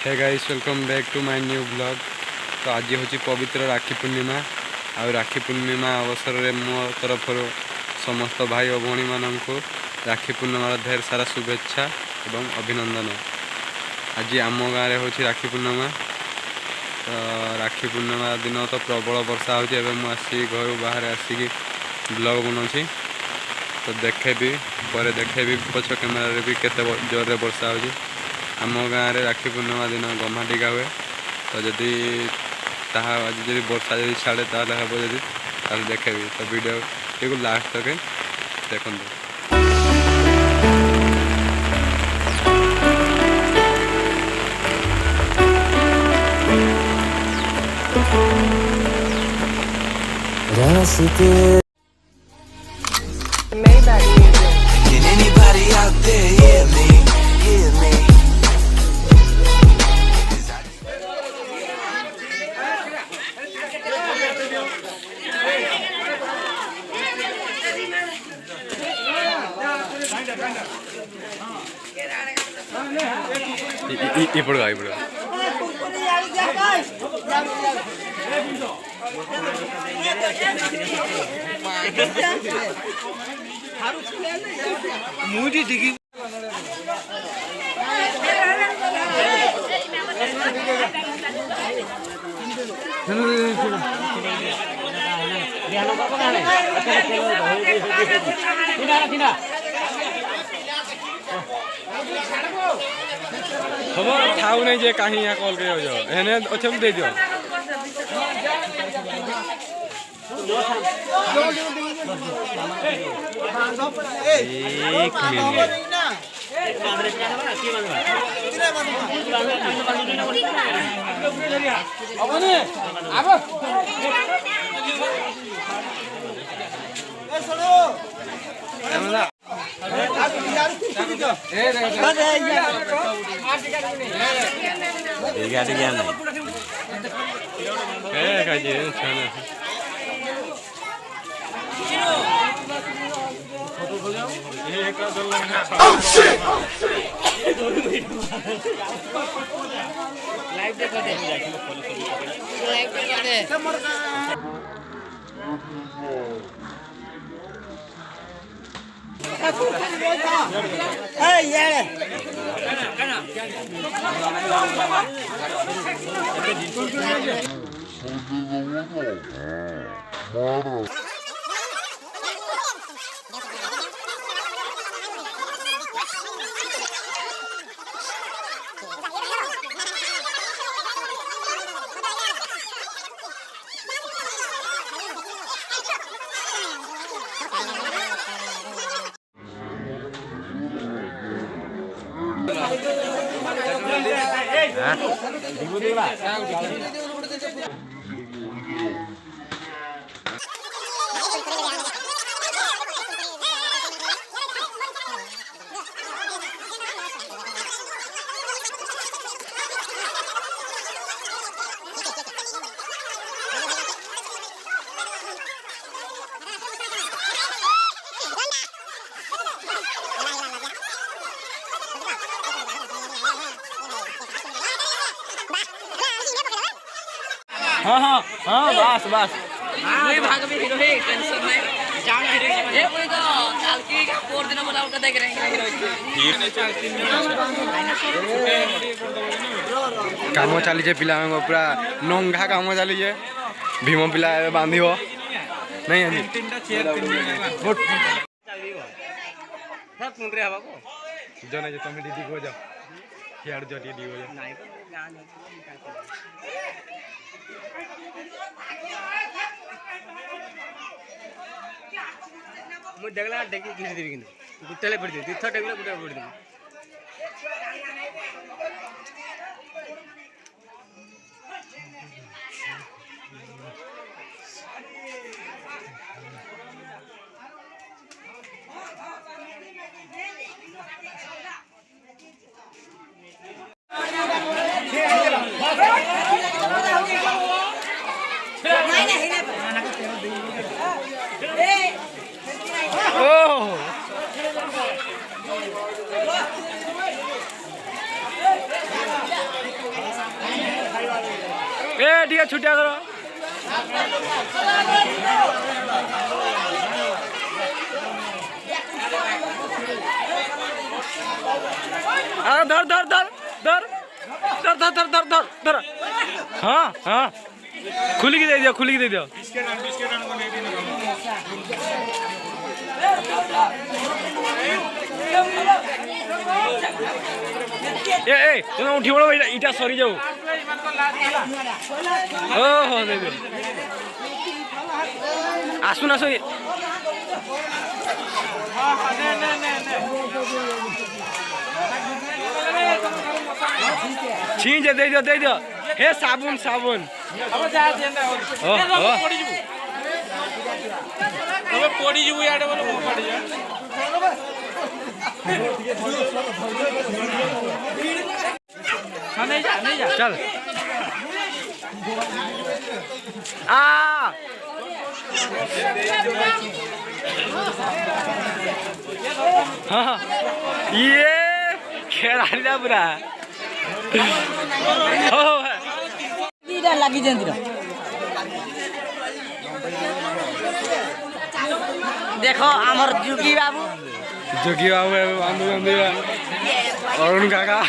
Hey guys welcome back to my new blog. तो आज हूँ पवित्र राखी पूर्णिमा। आ राखी पूर्णिमा अवसर में मो तरफ समस्त भाई और भौणी मानक राखी पूर्णिमार ढेर सारा शुभेच्छा एवं अभिनंदन। आज आम गाँव में हूँ राखी पूर्णिमा। तो राखी पूर्णिमा दिन तो प्रबल वर्षा होसी घर बाहर आसिक ब्लॉग बनाऊँ। तो देखेबी पर देखेबी पछ कैमेरा भी केते जोर वर्षा हो। आम गाँव में राखी पूर्णिमा दिन गम्हा टिका हुए। तो जदि आज जब वर्षा जब छाड़े ताल हम जदि देखेबी। तो वीडियो टी लास्ट तक देखते। Can anybody out there hear me? Hear me? मुझे दिखी खबर ठाऊ नहीं जे कहीं यहाँ कॉल कर अच्छे दे दियो। एक मिनट हाँ हाँ हाँ बस बस नहीं भाग भी हीरो है टेंशन नहीं जान हीरो ये कोई तो काल की फोर दिन बोला उनका देख रहे हैं हीरो काम चली पिला पूरा नंगा काम चली भीम पिला बांध नहीं जन तुम दीदी को जाओ सियाड़ जो दीदी को जाओ मुझे देखला देखी घिस देवी किंतु गुट्टेले पड़ तीर्थ टेकले गुट्टे पड़ देवी ए ठीक है छुट्टिया करो धर धर धर धर धर धर धर धर धर धर हाँ हाँ खुली की दे दियो खुली की दे दियो ए तुम उठी पड़ो इटा सरी जाऊ ओहो दे दे आसुन आसु छींच दे दियो हे साबुन साबुन पड़ी जीव याडे बोले मो पड़ी जा नहीं जा चल आ हाँ ये खेलाड़ी था पूरा लगी जंदिर देखो आमर जोगी बाबू बांधु बांधु अरुण काका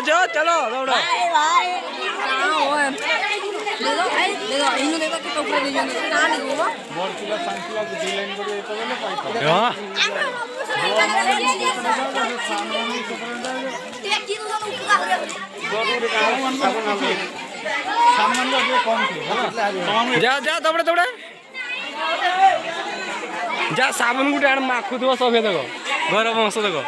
जो चलो दौड़ो जा दौड़े दौड़े जा साबुन गुटे आड़ माखु थो सब देखो घर बंश देखो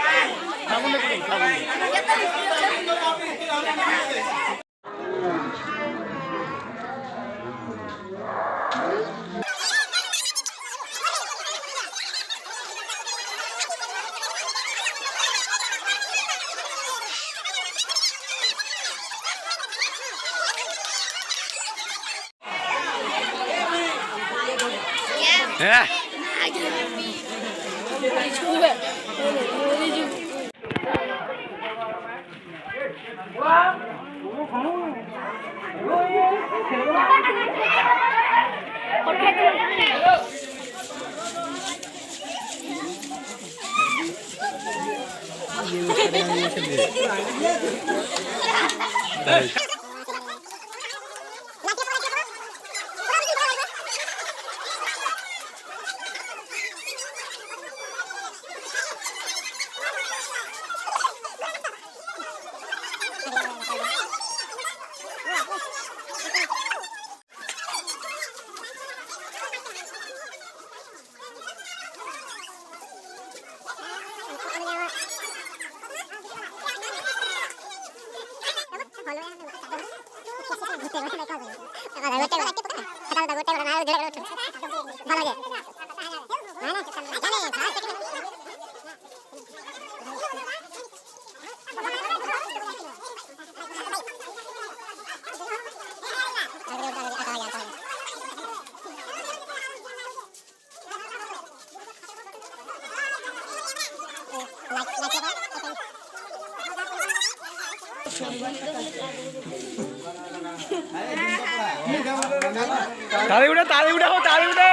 ताली उठा हो ताली उठे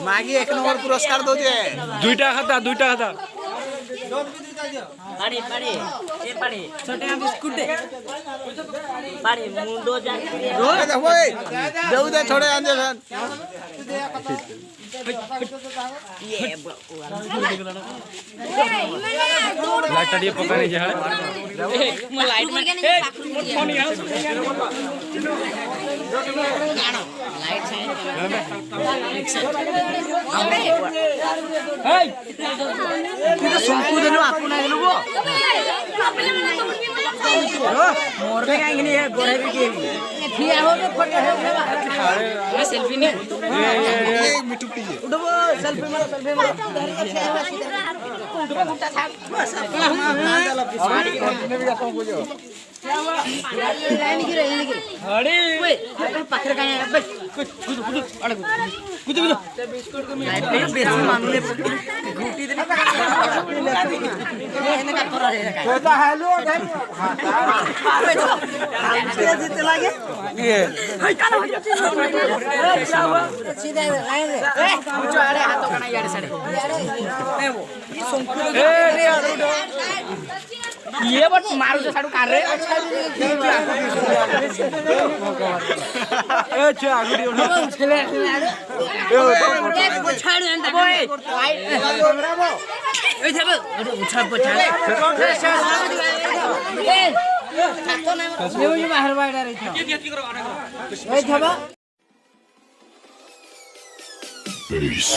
मागी 1 नंबर पुरस्कार दोजे दुईटा खाता पाड़ी पाड़ी ए पाड़ी छोटे हम बिस्कुट दे पाड़ी मुंडो जा देऊ दे थोड़े आंदे ये लाइट टाड़ी पका नहीं जा म लाइट में लाइट तो संकु देनु आपु ना देनु गो मोर पे काहे नहीं है गोरे भी के ठिया हो के फोटो मैं सेल्फी नहीं ये मिठू पीए उठो सेल्फी मारो अरे पाखरे काहे बस कुछ अड़े कुछ बिस्कुट को लाइट पे बेसी मामले घूटी दे एने का तोरा रे का तो हेलो जीते लागे ये सीधा लाइन रे कुछ अड़े हाथ कना यार साड़े ये बट मारू से साडू कार रे ए छे आगुडी उठा छले वो छाड़ अंदर ओए ए छब उछा पछा ए तो ना ये बाहर बाहर रे छ ए छब Peace.